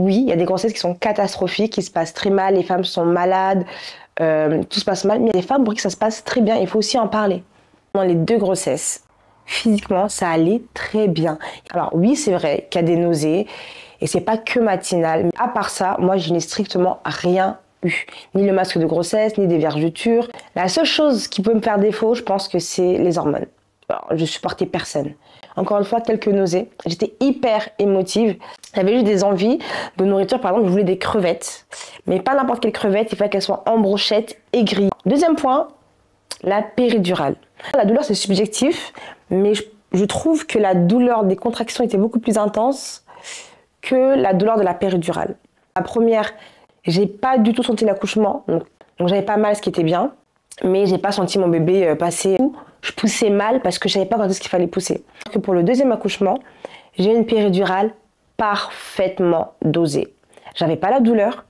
Oui, il y a des grossesses qui sont catastrophiques, qui se passent très mal, les femmes sont malades, tout se passe mal, mais il y a des femmes pour qui ça se passe très bien, il faut aussi en parler. Dans les 2 grossesses, physiquement, ça allait très bien. Alors oui, c'est vrai qu'il y a des nausées, et c'est pas que matinal, mais à part ça, moi je n'ai strictement rien eu. Ni le masque de grossesse, ni des vergetures. La seule chose qui peut me faire défaut, je pense que c'est les hormones. Alors, je supportais personne. Encore une fois, quelques nausées. J'étais hyper émotive. J'avais juste des envies de nourriture. Par exemple, je voulais des crevettes. Mais pas n'importe quelle crevette, il fallait qu'elles soient en brochette et grillées. Deuxième point, la péridurale. La douleur, c'est subjectif, mais je trouve que la douleur des contractions était beaucoup plus intense que la douleur de la péridurale. La première, j'ai pas du tout senti l'accouchement, donc j'avais pas mal, ce qui était bien, mais j'ai pas senti mon bébé passer. Je poussais mal parce que je savais pas quand est-ce qu'il fallait pousser. Pour le deuxième accouchement, j'ai une péridurale parfaitement dosée. J'avais pas la douleur,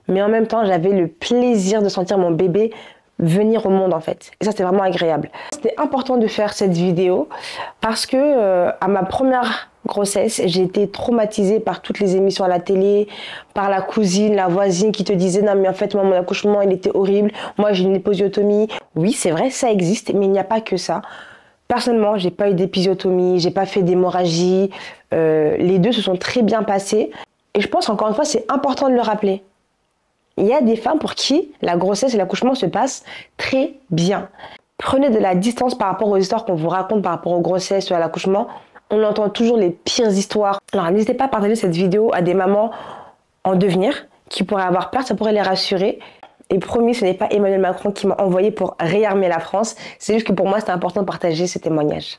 mais en même temps, j'avais le plaisir de sentir mon bébé venir au monde en fait. Et ça, c'était vraiment agréable. C'était important de faire cette vidéo parce que à ma première grossesse, j'ai été traumatisée par toutes les émissions à la télé, par la cousine, la voisine qui te disait non mais en fait moi mon accouchement il était horrible, moi j'ai une épisiotomie. Oui c'est vrai ça existe mais il n'y a pas que ça. Personnellement j'ai pas eu d'épisiotomie, j'ai pas fait d'hémorragie, les 2 se sont très bien passés et je pense encore une fois c'est important de le rappeler. Il y a des femmes pour qui la grossesse et l'accouchement se passent très bien. Prenez de la distance par rapport aux histoires qu'on vous raconte par rapport aux grossesses ou à l'accouchement. On entend toujours les pires histoires. Alors n'hésitez pas à partager cette vidéo à des mamans en devenir qui pourraient avoir peur, ça pourrait les rassurer. Et promis, ce n'est pas Emmanuel Macron qui m'a envoyé pour réarmer la France. C'est juste que pour moi, c'était important de partager ce témoignage.